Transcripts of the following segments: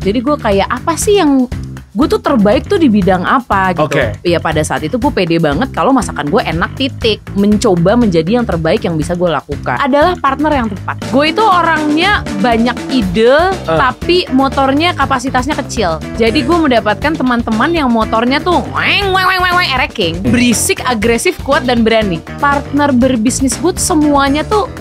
Jadi gue kayak apa sih yang gue tuh terbaik tuh di bidang apa gitu. Ya pada saat itu gue pede banget kalau masakan gue enak titik. Mencoba menjadi yang terbaik yang bisa gue lakukan. Adalah partner yang tepat. Gue itu orangnya banyak ide tapi motornya kapasitasnya kecil. Jadi gue mendapatkan teman-teman yang motornya tuh weng ereking, berisik, agresif, kuat dan berani. Partner berbisnis gue semuanya tuh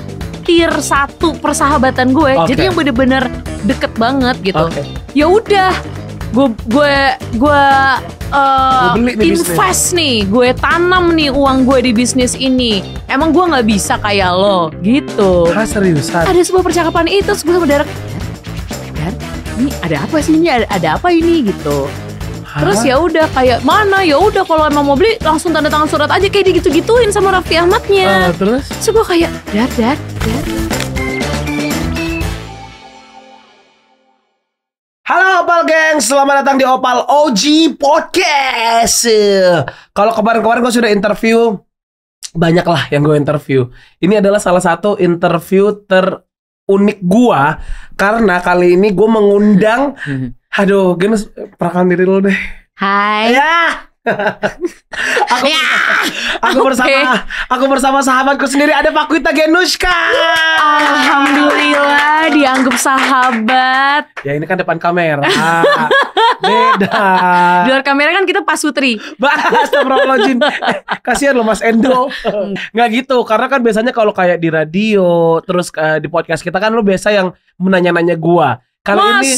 tier 1 persahabatan gue. Jadi yang bener-bener deket banget gitu. Ya udah, gue invest nih, gue tanam nih uang gue di bisnis ini. Emang gue nggak bisa kayak lo gitu. Seriusan? Ada sebuah percakapan itu, gue sama Dar, ini ada apa sih ini? Ada apa ini gitu. Terus ya udah kayak mana? Ya udah kalau emang mau beli langsung tanda tangan surat aja kayak digitu-gituin sama Raffi Ahmadnya. Terus gue kayak Dar. Halo Opal Geng, selamat datang di Opal OG Podcast. Kalau kemarin-kemarin gue sudah interview, banyak lah yang gue interview. Ini adalah salah satu interview terunik gue, karena kali ini gue mengundang aduh, Genus, perkenalkan diri lo deh. Hai. Aku bersama sahabatku sendiri, ada Paquita Genushka. Alhamdulillah dianggap sahabat. Ya ini kan depan kamera. Beda. Di luar kamera kan kita pasutri. Astagfirullahaladzim. Kasihan lo Mas Endo. Nggak gitu, karena kan biasanya kalau kayak di radio, terus di podcast kita kan lo biasa yang menanya-nanya gua. Kali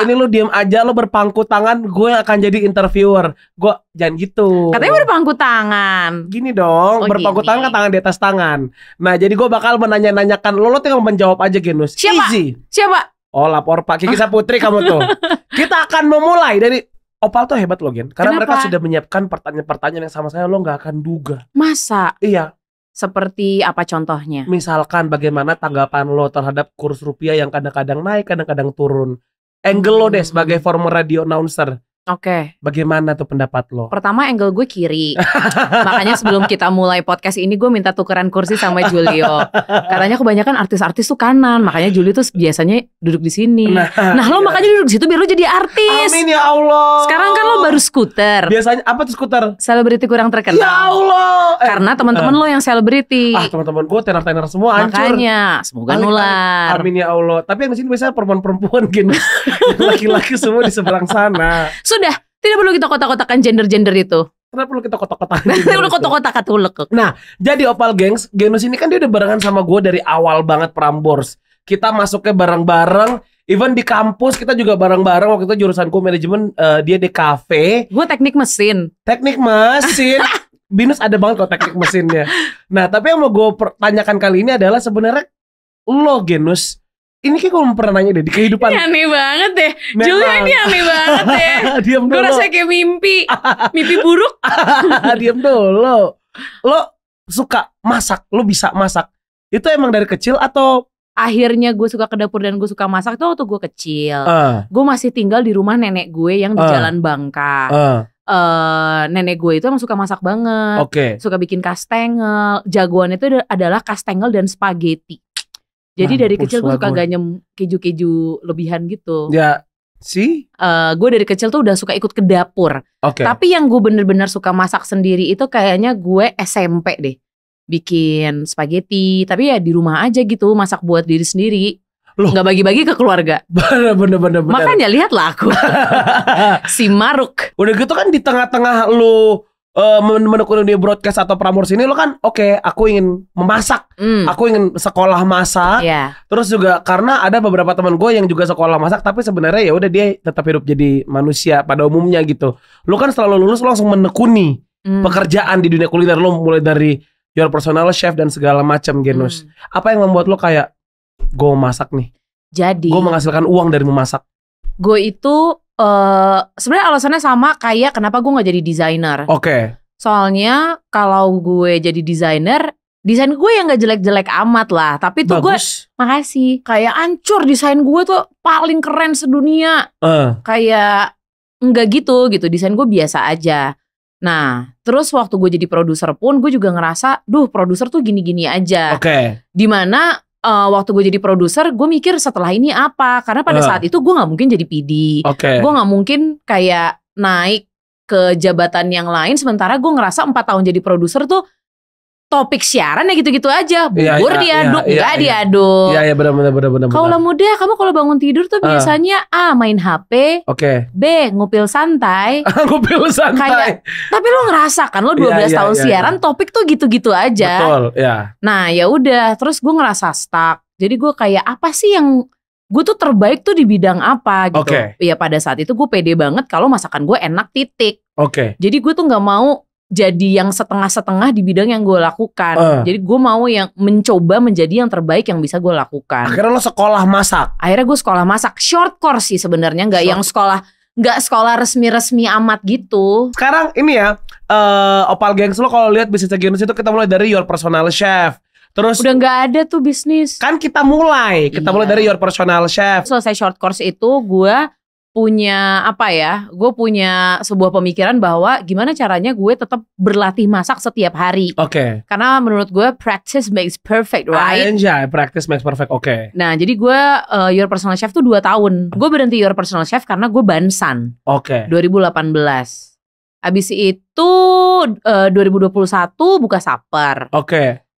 ini lu diem aja, lu berpangku tangan, gue akan jadi interviewer. Gue jangan gitu. Katanya berpangku tangan. Gini dong, berpangku tangan kan tangan di atas tangan. Nah, jadi gue bakal menanya-nanyakan, lo tinggal menjawab aja, Genus. Siapa? Easy. Siapa? Oh, lapor Pak Kiki Saputri kamu tuh. Kita akan memulai dari Opal tuh hebat loh, Gen. Karena mereka sudah menyiapkan pertanyaan-pertanyaan yang sama saya lo gak akan duga. Masa? Iya. Seperti apa contohnya? Misalkan bagaimana tanggapan lo terhadap kurs rupiah yang kadang-kadang naik, kadang-kadang turun. Angle lo deh sebagai former radio announcer. Bagaimana tuh pendapat lo? Pertama angle gue kiri. Makanya sebelum kita mulai podcast ini gue minta tukeran kursi sama Julio. Katanya kebanyakan artis-artis tuh kanan. Makanya Julio tuh biasanya duduk di sini. Nah lo makanya duduk di situ biar lo jadi artis. Amin ya Allah. Sekarang kan lo baru skuter. Biasanya apa tuh skuter? Selebriti kurang terkenal. Ya Allah. Karena teman-teman lo yang selebriti. Teman-teman gue tenar-tenar semua hancur. Makanya semoga nular. Amin ya Allah. Tapi yang di sini biasanya perempuan-perempuan gini. Laki-laki semua di seberang sana. Sudah, tidak perlu kita kotak-kotakan gender-gender itu. Kenapa perlu kita kotak-kotakan? Udah kotak-kotakan tuh lekek. Nah, jadi Opal Gengs, Genus ini kan dia udah barengan sama gue dari awal banget Prambors. Kita masuknya bareng-bareng. Even di kampus kita juga bareng-bareng. Waktu itu jurusanku manajemen, dia di kafe. Gue teknik mesin. Binus ada banget kok teknik mesinnya. Nah, tapi yang mau gue tanyakan kali ini adalah sebenarnya lo Genus, ini kayak gue pernah nanya deh di kehidupan. Ini aneh banget deh. Julia ini aneh banget deh. Diam dulu. Gue rasa kayak mimpi buruk. Diam dulu. Lo suka masak, lo bisa masak. Itu emang dari kecil atau? Akhirnya gue suka ke dapur dan gue suka masak tuh waktu gue kecil. Gue masih tinggal di rumah nenek gue yang di Jalan Bangka. Nenek gue itu emang suka masak banget. Suka bikin kastengel. Jagoan itu adalah kastengel dan spaghetti. Jadi dari kecil gue suka ganyem keju-keju lebihan gitu. Ya sih. Gue dari kecil tuh udah suka ikut ke dapur. Tapi yang gue bener-bener suka masak sendiri itu kayaknya gue SMP deh. Bikin spaghetti. Tapi ya di rumah aja gitu, masak buat diri sendiri. Loh. Gak bagi-bagi ke keluarga. Bener. Makanya lihatlah aku. Si Maruk. Udah gitu kan di tengah-tengah lu menekuni dunia broadcast atau Prambors ini lo kan aku ingin memasak, aku ingin sekolah masak, terus juga karena ada beberapa teman gue yang juga sekolah masak tapi sebenarnya ya udah dia tetap hidup jadi manusia pada umumnya gitu. Lo kan setelah lulus lo langsung menekuni pekerjaan di dunia kuliner, lo mulai dari your personal chef dan segala macam Genus. Apa yang membuat lo kayak gue masak nih? Jadi gue menghasilkan uang dari memasak. Gue itu sebenarnya alasannya sama kayak kenapa gue nggak jadi desainer. Soalnya kalau gue jadi desainer, desain gue yang nggak jelek-jelek amat lah. Tapi tuh gue, makasih, kayak hancur desain gue tuh paling keren sedunia. Kayak enggak gitu. Desain gue biasa aja. Nah, terus waktu gue jadi produser pun gue juga ngerasa, produser tuh gini-gini aja. Dimana waktu gue jadi produser, gue mikir setelah ini apa? Karena pada saat itu gue nggak mungkin jadi PD, gue nggak mungkin kayak naik ke jabatan yang lain. Sementara gue ngerasa 4 tahun jadi produser tuh topik siaran ya gitu-gitu aja, bubur diaduk, nggak diaduk. Iya benar. Kalau muda, kamu kalau bangun tidur tuh biasanya main HP, B ngupil santai, Kayak, tapi lo ngerasa kan lo 12 tahun siaran, topik tuh gitu-gitu aja. Betul, ya. Nah ya udah, terus gue ngerasa stuck. Jadi gue kayak apa sih yang gue tuh terbaik tuh di bidang apa gitu. Ya pada saat itu gue pede banget kalau masakan gue enak titik. Jadi gue tuh nggak mau jadi yang setengah-setengah di bidang yang gue lakukan. Jadi gue mau yang mencoba menjadi yang terbaik yang bisa gue lakukan. Akhirnya lo sekolah masak? Akhirnya gue sekolah masak, short course sih sebenarnya, nggak yang sekolah resmi-resmi amat gitu. Sekarang ini ya, Opal Gengs, lo kalau lihat bisnis Genus itu kita mulai dari Your Personal Chef. Terus udah nggak ada tuh bisnis. Kan kita mulai dari Your Personal Chef. Selesai short course itu gue punya gue punya sebuah pemikiran bahwa gimana caranya gue tetap berlatih masak setiap hari. Karena menurut gue practice makes perfect, right? Practice makes perfect. Nah jadi gue Your Personal Chef tuh 2 tahun. Gue berhenti Your Personal Chef karena gue bansan. 2018. Abis itu 2021 buka Saper.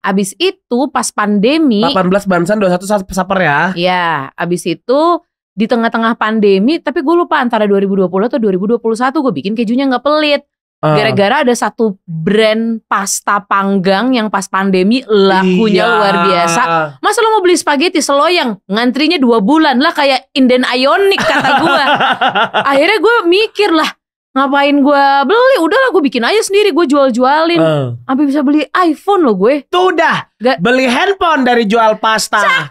Abis itu pas pandemi 18 bansan, 21 Saper ya. Iya, abis itu di tengah-tengah pandemi, tapi gue lupa antara 2020 atau 2021 gue bikin kejunya gak pelit. Gara-gara ada satu brand pasta panggang yang pas pandemi lakunya luar biasa. Masa lo mau beli spaghetti seloyang, ngantrinya 2 bulan lah kayak Inden Ionic kata gue. Akhirnya gue mikir lah, ngapain gue beli, udahlah gue bikin aja sendiri, gue jual-jualin. Sampai bisa beli iPhone loh gue. Tuh udah beli handphone dari jual pasta.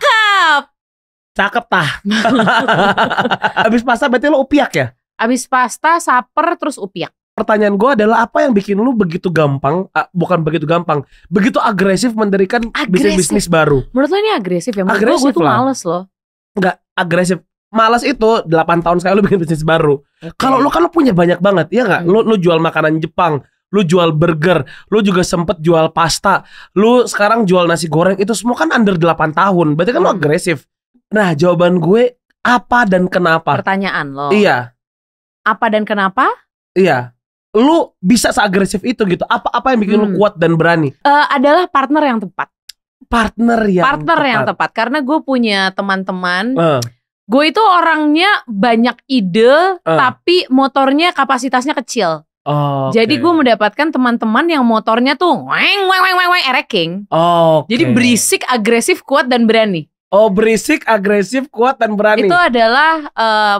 Cakep tah. Abis pasta berarti lo upiak ya? Abis pasta, Saper, terus upiak. Pertanyaan gue adalah apa yang bikin lu begitu gampang, bukan begitu gampang, begitu agresif mendirikan bisnis baru? Menurut lo ini agresif ya? Menurut gue tuh males loh. Enggak agresif. Malas itu 8 tahun sekali lu bikin bisnis baru. Kalau lu kan lu punya banyak banget, ya nggak? Lu jual makanan Jepang, lu jual burger, lu juga sempet jual pasta, lu sekarang jual nasi goreng, itu semua kan under 8 tahun. Berarti kan lu agresif. Nah, jawaban gue apa dan kenapa? Pertanyaan lo. Iya. Apa dan kenapa? Iya. Lu bisa seagresif itu gitu. Apa yang bikin lu kuat dan berani? Adalah partner yang tepat. Partner yang tepat. Karena gue punya teman-teman. Gue itu orangnya banyak ide, tapi motornya kapasitasnya kecil. Jadi gue mendapatkan teman-teman yang motornya tuh ereking. Jadi berisik, agresif, kuat dan berani. Berisik, agresif, kuat dan berani. Itu adalah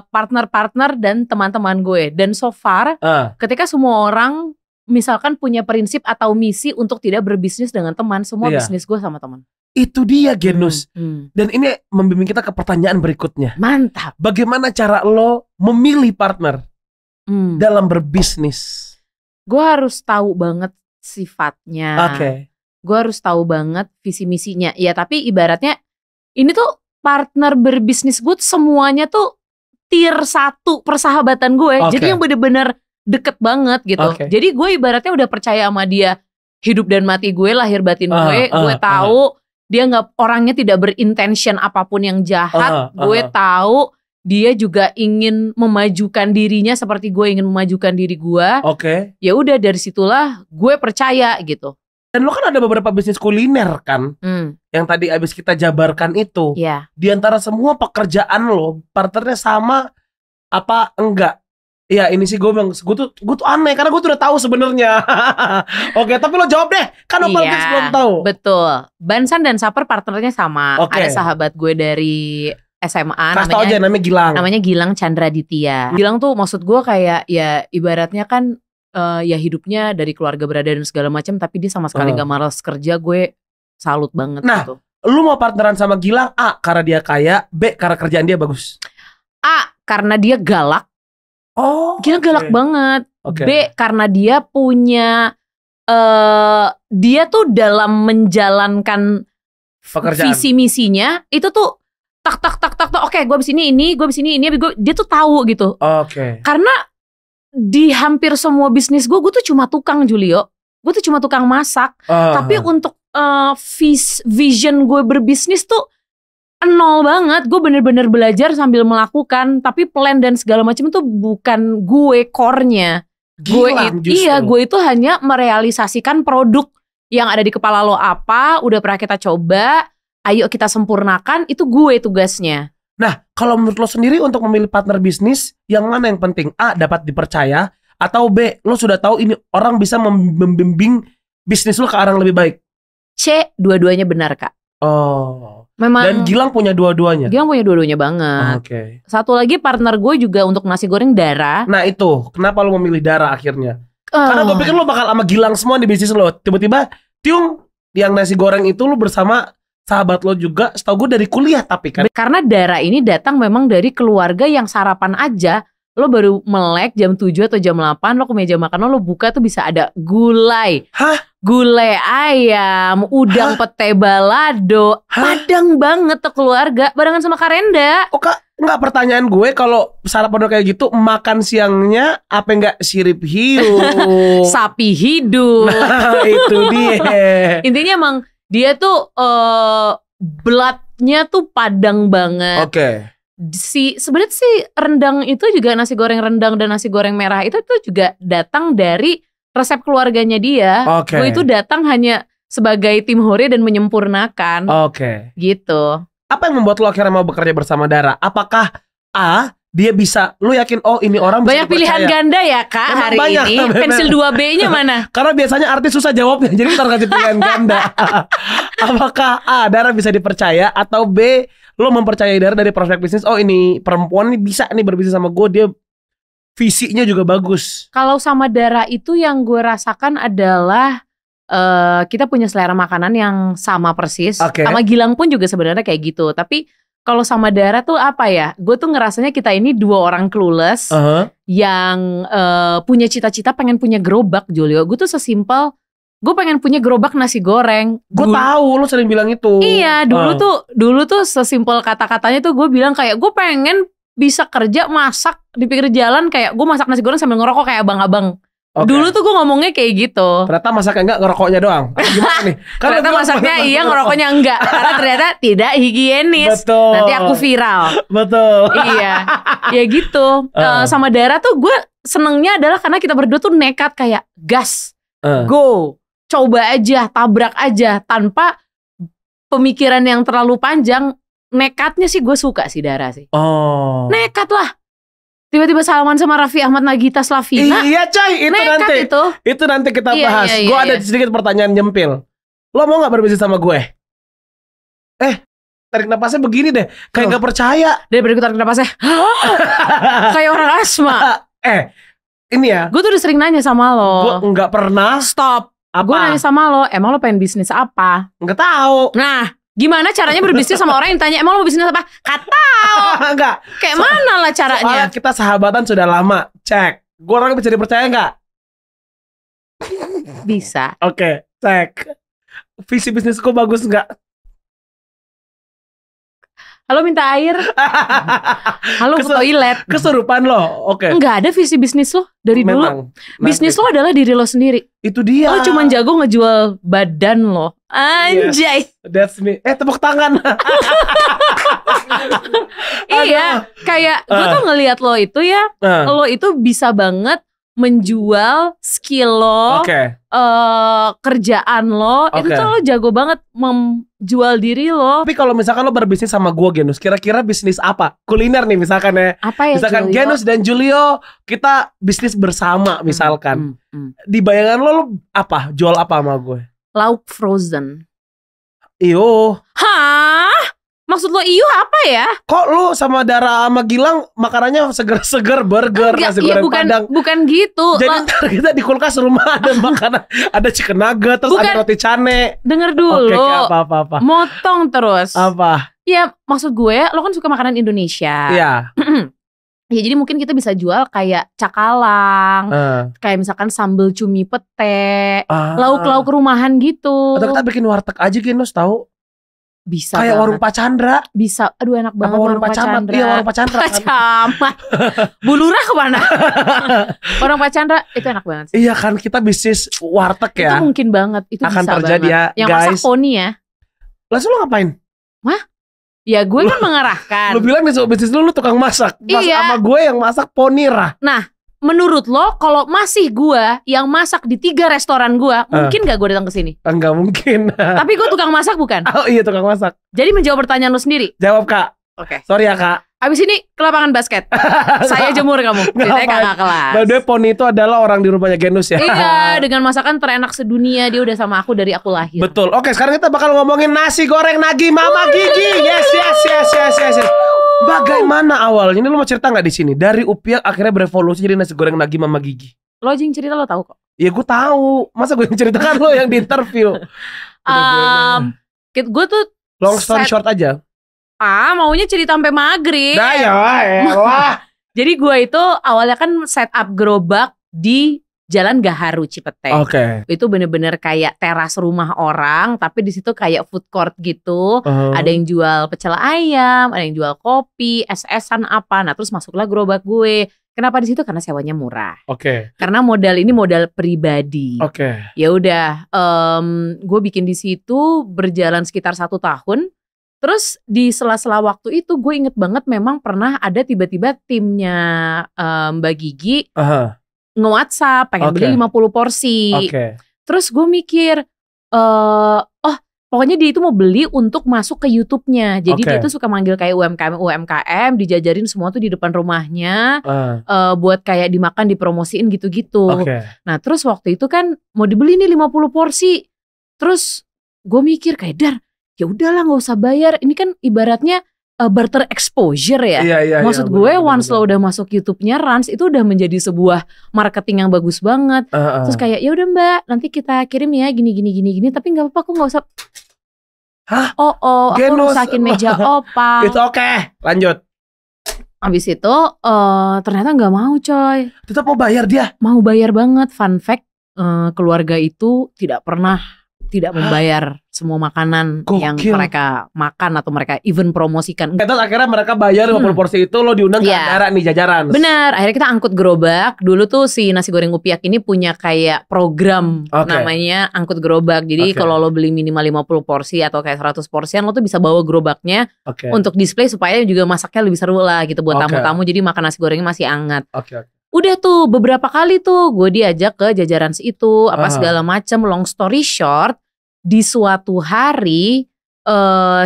partner-partner dan teman-teman gue. Dan so far, ketika semua orang misalkan punya prinsip atau misi untuk tidak berbisnis dengan teman, semua bisnis gue sama teman. Itu dia Genus. Dan ini membimbing kita ke pertanyaan berikutnya. Mantap. Bagaimana cara lo memilih partner dalam berbisnis? Gue harus tahu banget sifatnya. Gue harus tahu banget visi misinya. Ya tapi ibaratnya ini tuh partner berbisnis gue semuanya tuh tier 1 persahabatan gue. Jadi yang bener-bener deket banget gitu. Jadi gue ibaratnya udah percaya sama dia. Hidup dan mati gue, lahir batin gue. Gue tahu dia nggak, orangnya tidak berintention apapun yang jahat. Gue tahu dia juga ingin memajukan dirinya seperti gue ingin memajukan diri gue. Ya udah dari situlah gue percaya gitu. Dan lo kan ada beberapa bisnis kuliner kan, yang tadi abis kita jabarkan itu. Di antara semua pekerjaan lo, partnernya sama apa enggak? Iya ini sih gue tuh aneh karena gue tuh udah tahu sebenarnya. Tapi lo jawab deh, kan Opal Gengs belum tahu. Betul. Bansan dan Saper partnernya sama. Ada sahabat gue dari SMA. Kasih tau aja namanya Gilang. Namanya Gilang Chandra Ditya. Gilang tuh maksud gue kayak ya ibaratnya kan ya hidupnya dari keluarga berada dan segala macam, tapi dia sama sekali gak malas kerja. Gue salut banget. Nah, gitu. Lu mau partneran sama Gilang A karena dia kaya, B karena kerjaan dia bagus. A karena dia galak. Gilang galak banget. B karena dia punya dia tuh dalam menjalankan pekerjaan, visi misinya itu tuh tak gue abis ini, gue abis ini dia tuh tahu gitu. Karena di hampir semua bisnis gue tuh cuma tukang, Julio. Gue tuh cuma tukang masak. Tapi untuk vision gue berbisnis tuh Nol banget. Gue bener-bener belajar sambil melakukan. Tapi plan dan segala macam itu bukan gue core-nya. Gue itu hanya merealisasikan produk yang ada di kepala lo apa, udah pernah kita coba, ayo kita sempurnakan, itu gue tugasnya. Nah, kalau menurut lo sendiri untuk memilih partner bisnis, yang mana yang penting? A, dapat dipercaya, atau B, lo sudah tahu ini orang bisa membimbing bisnis lo ke arah yang lebih baik? C, dua-duanya benar, Kak. Oh. Memang. Dan Gilang punya dua-duanya? Gilang punya dua-duanya banget. Oke. Satu lagi partner gue juga untuk nasi goreng Dara. Nah itu, kenapa lo memilih Dara akhirnya? Karena gue pikir lo bakal sama Gilang semua di bisnis lo. Tiba-tiba, tiung, yang nasi goreng itu lo bersama sahabat lo juga. Setahu gue dari kuliah tapi kan. Karena Dara ini datang memang dari keluarga yang sarapan aja. Lo baru melek jam 7 atau jam 8, lo ke meja makan lo buka tuh bisa ada gulai. Hah? Gulai ayam, udang pete balado. Padang banget tuh keluarga, barengan sama Karenda. Oh Kak, enggak, pertanyaan gue kalau sarapan kayak gitu, makan siangnya apa enggak sirip hiu? Sapi hidup. Nah, itu dia. Intinya emang dia tuh bloodnya tuh Padang banget. Oke. Sebenarnya sih rendang itu juga, nasi goreng rendang dan nasi goreng merah itu tuh juga datang dari resep keluarganya dia. Gue itu datang hanya sebagai tim hore dan menyempurnakan. Gitu. Apa yang membuat lo akhirnya mau bekerja bersama Dara? Apakah A, dia bisa, lo yakin oh ini orang bisa banyak pilihan ganda ya Kak. Emang hari banyak, ini bener. Pensil 2B-nya mana? Karena biasanya artis susah jawabnya, jadi kita kasih pilihan ganda. Apakah A, Dara bisa dipercaya, atau B, lo mempercayai Dara dari prospek bisnis? Oh ini perempuan nih bisa nih berbisnis sama gue, dia visinya juga bagus. Kalau sama Dara itu yang gue rasakan adalah kita punya selera makanan yang sama persis. Sama Gilang pun juga sebenarnya kayak gitu. Tapi kalau sama Dara tuh apa ya? Gue tuh ngerasanya kita ini dua orang clueless yang punya cita-cita pengen punya gerobak, Julio. Gue tuh sesimpel, gue pengen punya gerobak nasi goreng. Gue tahu lo sering bilang itu. Iya, dulu tuh sesimpel kata-katanya tuh gue bilang kayak gue pengen bisa kerja masak di pinggir jalan, kayak gue masak nasi goreng sambil ngerokok kayak abang-abang. Dulu tuh gue ngomongnya kayak gitu. Ternyata masaknya enggak, ngerokoknya doang. Gimana nih? Ternyata masaknya iya, ngerokoknya enggak. Karena ternyata tidak higienis. Betul. Nanti aku viral. Betul. Iya. Ya gitu. Sama Dara tuh gue senengnya adalah karena kita berdua tuh nekat, kayak gas, go, coba aja, tabrak aja, tanpa pemikiran yang terlalu panjang. Nekatnya sih gue suka sih Dara sih. Nekat lah. Tiba-tiba salaman sama Raffi Ahmad Nagita Slavina. Iya coy, itu nanti kita bahas. Gue ada sedikit pertanyaan nyempil. Lo mau gak berbisnis sama gue? Tarik napasnya begini deh, kayak gak percaya. Daripada gue tarik napasnya kayak orang asma. Ini ya, gue tuh udah sering nanya sama lo. Gue gak pernah. Stop. Apa? Gue nanya sama lo, emang lo pengen bisnis apa? Gak tahu. Nah, gimana caranya berbisnis sama orang yang tanya emang lo mau bisnis apa? Katau. Enggak. Kayak mana lah caranya? Soalnya kita sahabatan sudah lama. Cek. Gue orangnya bisa dipercaya nggak? Bisa. Oke, cek. Visi bisnisku bagus nggak? Halo, minta air. Halo, ke toilet. Kesurupan lo. Enggak ada visi bisnis lo dari dulu. Bisnis lo adalah diri lo sendiri. Itu dia. Lo cuma jago ngejual badan lo. Anjay. Yes, that's me. Tepuk tangan. Iya, kayak gue tuh ngelihat lo itu ya, lo itu bisa banget menjual skill lo, kerjaan lo, itu tuh lo jago banget menjual diri lo. Tapi kalau misalkan lo berbisnis sama gue, Genus, kira-kira bisnis apa? Kuliner nih misalkan ya. Apa ya, misalkan Julio? Genus dan Julio, kita bisnis bersama misalkan. Di bayangan lo apa? Jual apa sama gue? Lauk frozen. Iyo. Hah? Maksud lo iyo apa ya? Kok lo sama Dara sama Gilang makanannya seger-seger, burger, nasi goreng Padang? Bukan gitu. Jadi ntar kita di kulkas rumah ada makanan, ada chicken nugget, terus ada roti cane. Denger dulu. Apa. Motong terus. Apa? Ya maksud gue, lo kan suka makanan Indonesia. Iya. Ya jadi mungkin kita bisa jual kayak cakalang, kayak misalkan sambal cumi pete, lauk-lauk rumahan gitu. Atau kita bikin warteg aja, Genus, tahu? Bisa kayak warung Pak Chandra. Bisa. Aduh enak banget. Apa warung Pak Camat? Iya, warung Pak Chandra. Pak Camat. Bu Lurah kemana? Warung Pak Chandra itu enak banget sih. Iya kan, kita bisnis warteg ya. Itu mungkin banget. Itu akan bisa terjadi banget. Ya, yang guys. masak poni ya. Lalu lo ngapain? Wah? Ya gue kan mengarahkan. Lu bilang nih soal bisnis lu tukang masak. Sama gue yang masak Ponira. Nah, menurut lo kalau masih gue yang masak di 3 restoran gue, mungkin gak gue datang ke sini? Enggak mungkin. Tapi gue tukang masak bukan? Oh iya, tukang masak. Jadi menjawab pertanyaan lo sendiri. Jawab, Kak. Oke. Sorry ya, Kak. Abis ini ke lapangan basket. Saya jemur kamu. Ceritanya kakak kelas. By the way, Poni itu adalah orang di rumahnya Genus ya. Iya, dengan masakan terenak sedunia. Dia udah sama aku dari aku lahir. Betul. Oke, sekarang kita bakal ngomongin nasi goreng Nagi Mama Gigi. Yes. Bagaimana awalnya? Ini lu mau cerita nggak di sini? Dari Upiak akhirnya berevolusi jadi nasi goreng Nagi Mama Gigi. Lo aja yang cerita, lo tahu kok. Iya, gue tahu. Masa gue yang ceritakan, lo yang di interview? Gue tuh long story short aja. Maunya cerita sampai maghrib. Nah ya. Jadi gue itu awalnya kan set up gerobak di Jalan Gaharu Cipete. Oke. Itu bener-bener kayak teras rumah orang, tapi di situ kayak food court gitu. Ada yang jual pecel ayam, ada yang jual kopi, es-esan apa. Nah terus masuklah gerobak gue. Kenapa di situ? Karena sewanya murah. Oke. Karena modal ini modal pribadi. Oke. Ya udah, gue bikin di situ berjalan sekitar 1 tahun. Terus di sela-sela waktu itu gue inget banget memang pernah ada tiba-tiba timnya Mbak Gigi nge-WhatsApp pengen beli 50 porsi. Terus gue mikir, pokoknya dia itu mau beli untuk masuk ke YouTube-nya. Jadi dia tuh suka manggil kayak UMKM, dijajarin semua tuh di depan rumahnya, buat kayak dimakan, dipromosiin gitu-gitu. Nah terus waktu itu kan mau dibeli nih 50 porsi. Terus gue mikir kayak, Dar, ya udahlah nggak usah bayar. Ini kan ibaratnya barter exposure ya. Iya, maksud gue once lo udah masuk YouTube-nya Rans itu udah menjadi sebuah marketing yang bagus banget. Terus kayak ya udah Mbak, nanti kita kirim ya gini. Tapi nggak apa-apa, aku nggak usah. Hah? Aku rusakin meja opa. Itu oke. Lanjut. Abis itu ternyata nggak mau coy. Tetap mau bayar dia? Mau bayar banget. Fun fact, keluarga itu tidak membayar semua makanan yang mereka makan atau mereka even promosikan. Terus akhirnya mereka bayar 50 porsi itu, lo diundang ke acara nih jajaran. Benar, akhirnya kita angkut gerobak. Dulu tuh si nasi goreng Upiak ini punya kayak program namanya angkut gerobak. Jadi kalau lo beli minimal 50 porsi atau kayak 100 porsian, lo tuh bisa bawa gerobaknya untuk display supaya juga masaknya lebih seru lah gitu buat tamu-tamu. Jadi makan nasi gorengnya masih hangat. Udah tuh beberapa kali tuh gue diajak ke jajaran itu apa segala macam. Long story short, di suatu hari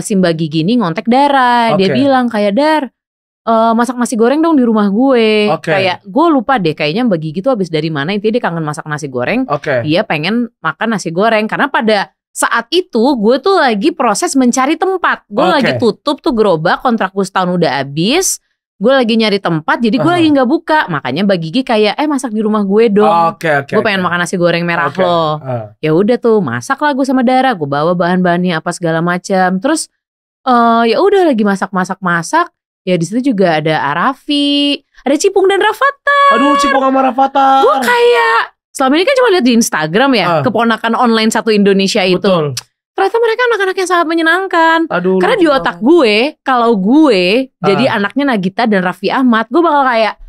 si Mbak Gigi ini ngontek Dara. Dia bilang kayak, Dar, masak nasi goreng dong di rumah gue. Kayak gue lupa deh, kayaknya Mbak Gigi tuh habis dari mana, intinya dia kangen masak nasi goreng. Dia pengen makan nasi goreng. Karena pada saat itu gue tuh lagi proses mencari tempat. Gue lagi tutup tuh gerobak, kontrak gue setahun udah habis. Gue lagi nyari tempat, jadi gue lagi gak buka. Makanya Mbak Gigi kayak, masak di rumah gue dong. Gue pengen makan nasi goreng merah lo. Ya udah tuh, masak lah gue sama Dara. Gue bawa bahan-bahannya apa segala macam. Terus ya udah lagi masak. Ya di situ juga ada Arafi, ada Cipung dan Rafathar. Aduh, Cipung sama Rafathar. Gue kayak selama ini kan cuma lihat di Instagram ya, keponakan online satu Indonesia itu. Betul. Ternyata mereka anak-anak yang sangat menyenangkan. Aduh, karena di otak gue, kalau gue jadi anaknya Nagita dan Raffi Ahmad, gue bakal kayak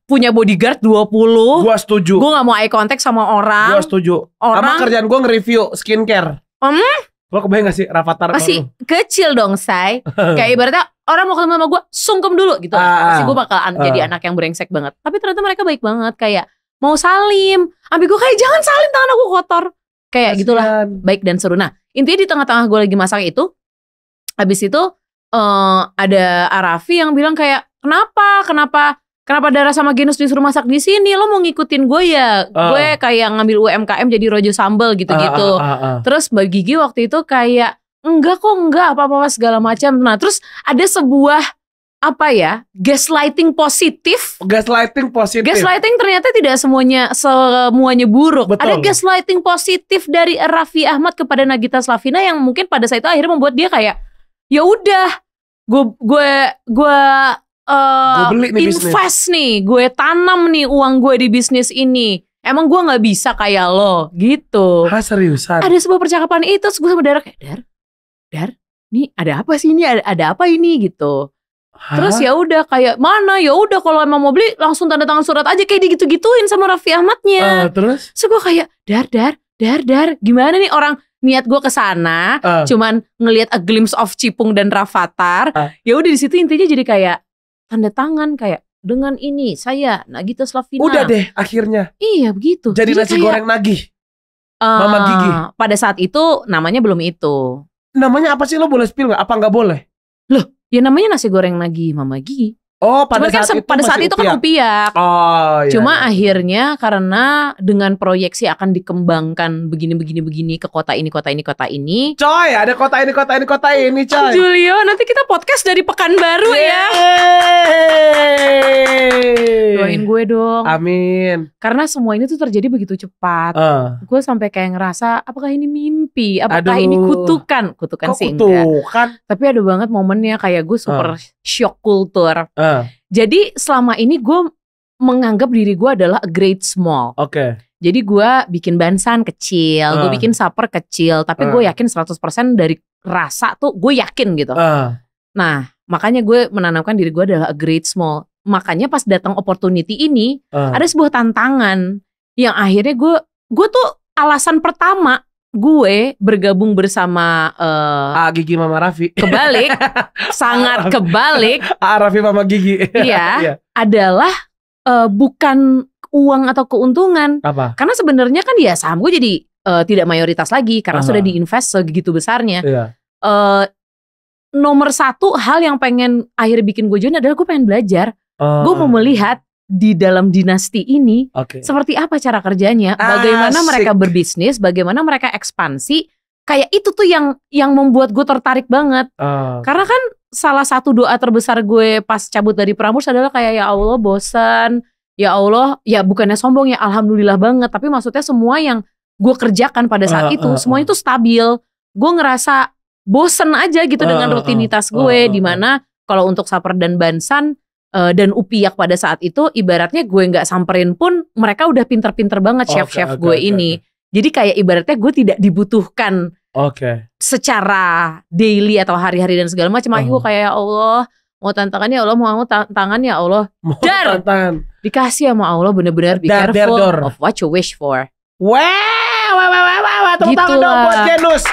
punya bodyguard 20. Gue setuju. Gue gak mau eye contact sama orang. Gue setuju. Sama kerjaan gue nge-review skincare. Lo kebayang gak sih Rafathar? Masih kecil dong, Say. Kayak ibaratnya orang mau ketemu sama gue, sungkem dulu gitu. Pasti gue bakal jadi anak yang brengsek banget. Tapi ternyata mereka baik banget. Kayak mau salim. Ambil gue kayak, jangan salim, tangan aku kotor. Kayak gitulah, baik dan seru. Nah intinya di tengah-tengah gue lagi masak itu, habis itu ada Arafi yang bilang kayak, kenapa Dara sama Genus disuruh masak di sini? Lo mau ngikutin gue ya? Gue kayak ngambil UMKM jadi rojo sambal gitu-gitu. Terus Mbak Gigi waktu itu kayak, enggak apa-apa segala macam. Nah terus ada sebuah gaslighting positif. Gaslighting ternyata tidak semuanya buruk. Betul. Ada gaslighting positif dari Raffi Ahmad kepada Nagita Slavina yang mungkin pada saat itu akhirnya membuat dia kayak, ya udah, gue invest nih, gue tanam nih uang gue di bisnis ini. Emang gue nggak bisa kayak lo gitu. Seriusan? Ada sebuah percakapan itu, terus gue sama Dara kayak, Dar, nih ada apa sih ini? Ada apa ini gitu. Terus ya udah kayak, mana ya udah kalau emang mau beli langsung tanda tangan surat aja, kayak digitu-gituin sama Raffi Ahmadnya. Terus gue kayak, Dar Dar, gimana nih orang niat gue kesana, cuman ngelihat a glimpse of Cipung dan Rafathar. Ya udah di situ intinya jadi kayak tanda tangan kayak dengan ini saya Nagita Slavina. Udah deh akhirnya. Iya begitu. Jadi nasi goreng nagih. Mama Gigi. Pada saat itu namanya belum itu. Namanya apa sih, lo boleh spill nggak? Apa nggak boleh? Loh, ya namanya nasi goreng nagih Mama Gigi. Oh, pada saat itu kan upiak. Oh, iya. Cuma akhirnya karena dengan proyeksi akan dikembangkan begini ke kota ini. Coy, ada kota ini, coy. Julio, nanti kita podcast dari Pekanbaru ya. Doain gue dong. Amin. Karena semua ini tuh terjadi begitu cepat. Gue sampai kayak ngerasa, apakah ini mimpi? Apakah ini kutukan? Kutukan sih enggak. Tapi ada banget momennya kayak gue super shock kultur. Jadi selama ini gue menganggap diri gue adalah a great small. Jadi gue bikin bansan kecil, gue bikin supper kecil, tapi gue yakin 100% dari rasa tuh gue yakin gitu. Nah, makanya gue menanamkan diri gue adalah a great small. Makanya pas datang opportunity ini, ada sebuah tantangan yang akhirnya gue tuh alasan pertama gue bergabung bersama Gigi Mama Raffi. Kebalik, sangat kebalik. Raffi Mama Gigi. Iya, adalah bukan uang atau keuntungan. Apa? Karena sebenarnya kan ya saham gue jadi tidak mayoritas lagi karena sudah diinvest segitu besarnya. Nomor satu hal yang pengen akhirnya bikin gue join adalah gue pengen belajar. Gue mau melihat di dalam dinasti ini seperti apa cara kerjanya, bagaimana mereka berbisnis, bagaimana mereka ekspansi. Kayak itu tuh yang membuat gue tertarik banget. Karena kan salah satu doa terbesar gue pas cabut dari Prambors adalah kayak ya Allah bosan, ya Allah, ya bukannya sombong ya alhamdulillah banget, tapi maksudnya semua yang gue kerjakan pada saat itu semuanya itu stabil. Gue ngerasa bosen aja gitu dengan rutinitas gue, dimana kalau untuk Supper dan Bansan dan Upiak pada saat itu ibaratnya gue nggak samperin pun mereka udah pinter-pinter banget chef-chef gue ini. Jadi kayak ibaratnya gue tidak dibutuhkan secara daily atau hari-hari dan segala macam. Gue kayak ya Allah mau tantangan ya Allah, mau tantangan ya Allah. Dar dikasih sama Allah, bener-bener be careful of what you wish for. Tepuk tangan dong buat Genus.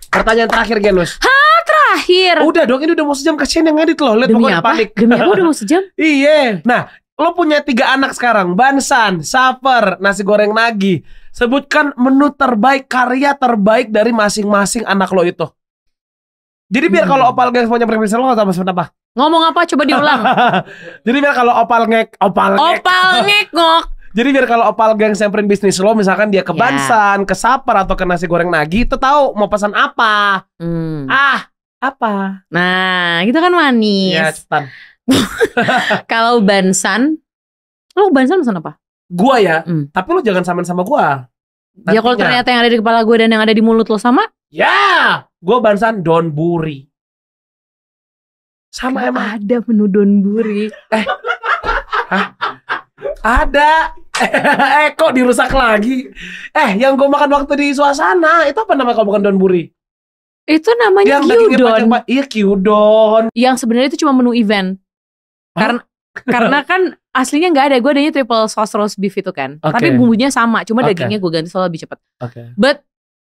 Pertanyaan terakhir Genus. Terakhir. Udah dong, ini udah mau sejam, kasihan yang ngedit loh. Lihat pokoknya panik. Demi apa udah mau sejam? Iya. Nah, lo punya 3 anak sekarang, Bansan, Supper, nasi goreng nagi. Sebutkan menu terbaik, karya terbaik dari masing-masing anak lo itu. Jadi biar kalau Opal Gengs punya preferensi lo gak tahu maksud apa? Ngomong apa? Coba diulang. Jadi biar kalau Opal ngek. Jadi biar kalau Opal Gengs samperin bisnis lo, misalkan dia ke Bansan, ke Supper atau ke nasi goreng nagi, itu tahu mau pesan apa. Apa? Nah, gitu kan manis. Ya, cepetan. Kalau Bansan, lo Bansan pesan apa? Gua ya, tapi lo jangan samain sama gua. Nantinya. Ya kalau ternyata yang ada di kepala gue dan yang ada di mulut lo sama? Ya, gua Bansan Donburi. Sama emang. Ada menu Donburi. Ada. Kok dirusak lagi? Yang gue makan waktu di Suasana itu apa namanya kalau bukan Donburi? Itu namanya Kyudon. Iya Kyudon. Yang sebenarnya itu cuma menu event. Karena kan aslinya nggak ada. Gue adanya triple sauce roast beef itu kan. Tapi bumbunya sama. Cuma dagingnya gue ganti soalnya lebih cepet. But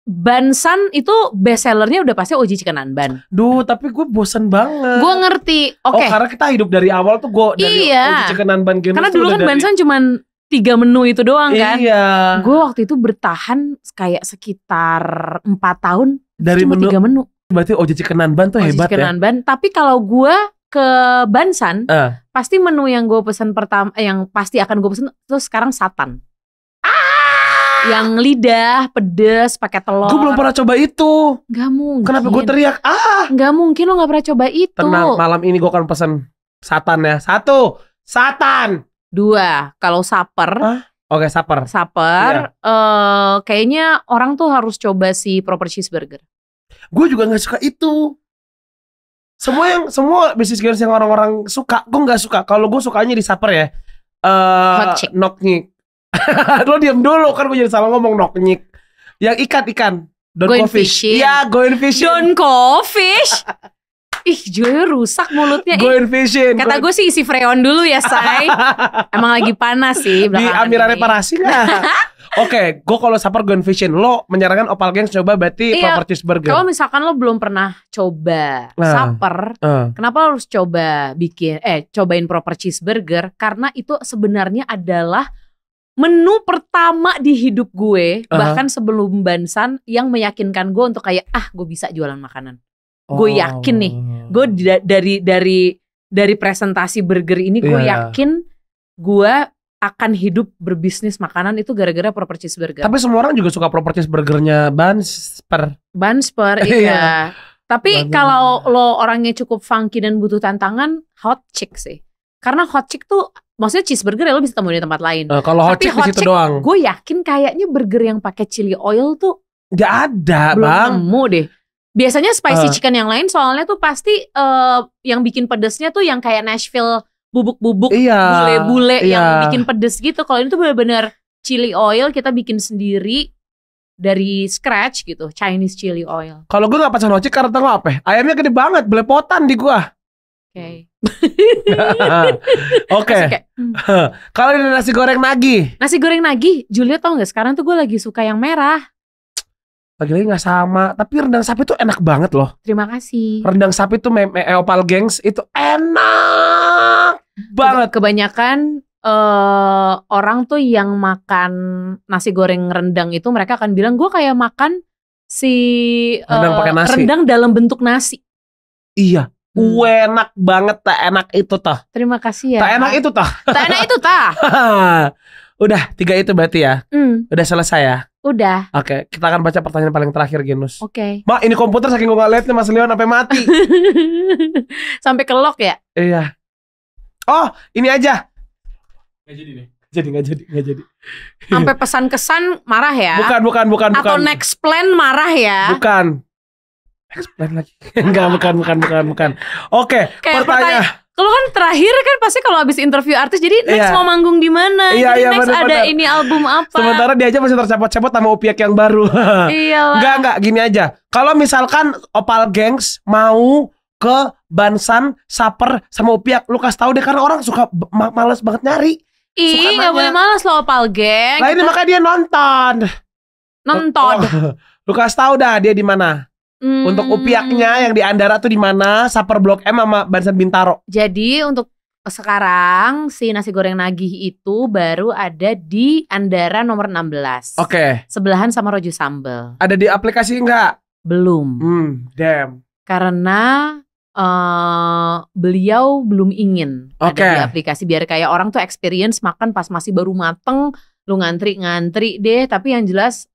Bansan itu best sellernya udah pasti Oji Chicken Nanban. Duh, tapi gue bosen banget. Gue ngerti. Karena kita hidup dari awal tuh gue dari Oji Chicken Nanban. Karena dulu kan Bansan cuman 3 menu itu doang kan. Iya. Gue waktu itu bertahan kayak sekitar 4 tahun. Dari cuma 3 menu. Berarti Oji Chicken Nanban tuh hebat ya. Nanban. Tapi kalau gue ke Bansan, pasti menu yang gue pesen pertama, yang pasti akan gue pesen itu sekarang satan. Yang lidah pedes pakai telur. Gue belum pernah coba itu. Gak mungkin. Kenapa gue teriak? Gak mungkin lo gak pernah coba itu. Tenang, malam ini gue akan pesen satan ya. 1, satan. 2, kalau Supper. Oke, Supper. Kayaknya orang tuh harus coba si proper cheeseburger. Gue juga gak suka itu. Semua bisnis girls yang orang-orang suka, gue gak suka. Kalau gue sukanya di Supper ya. Hot chick. Noknyik. Lo diam dulu kan gue jadi salah ngomong noknyik. Yang ikan Don't go fish. Iya, going fishing. Don't go fish. Ih, Julio rusak mulutnya. Going fishing. Kata gue sih isi freon dulu ya, say. Emang lagi panas sih. Di Amira Reparasi nggak? Oke, gue kalau Supper Grand Vision, lo menyarankan Opal Gangs coba berarti proper cheeseburger. Kalau misalkan lo belum pernah coba Supper, kenapa lo harus cobain proper cheeseburger? Karena itu sebenarnya adalah menu pertama di hidup gue, bahkan sebelum Bansan, yang meyakinkan gue untuk kayak gue bisa jualan makanan. Gue yakin nih, gue dari presentasi burger ini gue yakin gue akan hidup berbisnis makanan itu gara-gara proper cheeseburger. Tapi semua orang juga suka proper cheeseburgernya Bansper. Iya. Tapi kalau lo orangnya cukup funky dan butuh tantangan, hot chick sih. Karena hot chick tuh maksudnya cheeseburger ya lo bisa temuin di tempat lain. Kalau hot chick di situ doang. Gue yakin kayaknya burger yang pakai chili oil tuh gak ada, belum nemu deh. Biasanya spicy chicken yang lain soalnya tuh pasti yang bikin pedesnya tuh yang kayak Nashville bubuk-bubuk, bule-bule yang bikin pedes gitu. Kalau ini tuh benar-benar chili oil kita bikin sendiri dari scratch gitu, Chinese chili oil. Kalau gue gak pacar hot chick karena tau apa? Ayamnya gede banget, belepotan di gue. Oke. Kalau ini nasi goreng nagi, Julia tau gak sekarang tuh gue lagi suka yang merah. Lagi-lagi gak sama. Tapi rendang sapi tuh enak banget loh. Terima kasih. Rendang sapi tuh Opal Gangs itu enak banget. Kebanyakan orang tuh yang makan nasi goreng rendang itu mereka akan bilang gue kayak makan rendang pakai nasi. Rendang dalam bentuk nasi. Iya. Enak banget, tak enak itu tah. Terima kasih ya. Tak enak itu tah. Tak enak itu tah. Udah 3 itu berarti ya. Udah selesai ya. Udah. Oke, kita akan baca pertanyaan paling terakhir, Genus. Oke. Mak, ini komputer saking gue gak liatnya Mas Leon sampai mati. Sampai ke lock ya? Iya. Oh, ini aja. Gak jadi nih. Gak jadi. Sampai pesan kesan marah ya? Bukan. Atau next plan marah ya? Bukan. Next plan lagi. Enggak, bukan. Oke, pertanyaan. Kalau kan terakhir kan pasti kalau habis interview artis, jadi next mau manggung di mana? Iya, next bener. ada ini album apa? Sementara dia aja masih tercepot-cepot sama Upiak yang baru. Iyalah. Enggak, gini aja. Kalau misalkan Opal Gangs mau ke Bansan, Supper sama Upiak, lu kasih tahu deh karena orang suka males banget nyari. Gak boleh males loh Opal Gang. Lah ini makanya dia nonton. Lu kasih tahu dah dia di mana. Untuk Upiaknya yang di Andara tuh di mana? Supper Blok M sama Bansan Bintaro. Jadi untuk sekarang si nasi goreng nagih itu baru ada di Andara nomor 16. Oke. Sebelahan sama Rojo Sambal. Ada di aplikasi enggak? Belum. Damn. Karena beliau belum ingin ada di aplikasi biar kayak orang tuh experience makan pas masih baru mateng, lu ngantri deh. Tapi yang jelas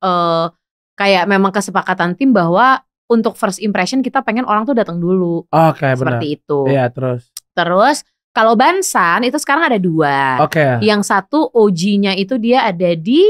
kayak memang kesepakatan tim bahwa untuk first impression kita pengen orang tuh datang dulu. Seperti itu. Iya, Terus kalau Bansan itu sekarang ada 2. Yang satu OG-nya itu dia ada di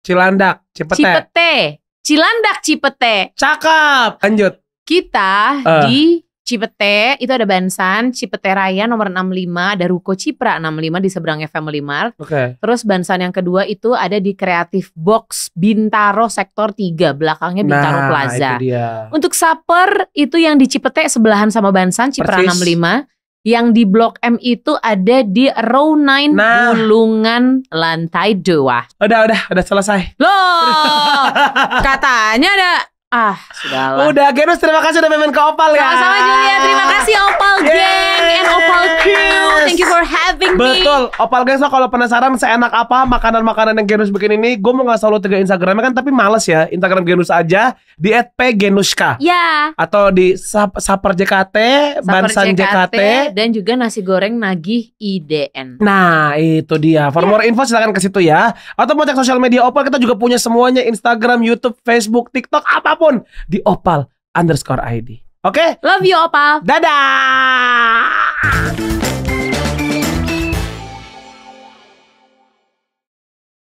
Cilandak, Cipete. Cilandak, Cipete. Cakep. Lanjut. Kita di Cipete itu ada Bansan, Cipete Raya nomor 65, ada Ruko Cipra 65 di seberangnya Family Mart. Terus Bansan yang kedua itu ada di Creative Box Bintaro sektor 3, belakangnya Bintaro Plaza. Itu dia. Untuk Supper itu yang di Cipete sebelahan sama Bansan, Cipra 65. Yang di Blok M itu ada di Row 9 Bulungan lantai 2. Udah selesai. Loh, katanya ada. Sudahlah. Udah, Genus, terima kasih udah main ke Opal ya. Sama-sama Julia, terima kasih Opal Gang and Opal Crew. Thank you for having me. Betul, Opal Gang, so kalau penasaran seenak apa makanan-makanan yang Genus bikin ini, gue mau ngasih lo 3 Instagramnya kan, tapi males ya. Instagram Genus aja di @pgenuska. Ya. Atau di Supper JKT, Bansan JKT, dan juga nasi goreng nagih IDN. Nah, itu dia. For more info silakan ke situ ya. Atau mau cek sosial media Opal, kita juga punya semuanya, Instagram, YouTube, Facebook, TikTok, apapun di Opal_ID. Oke? Love you Opal. Dadah.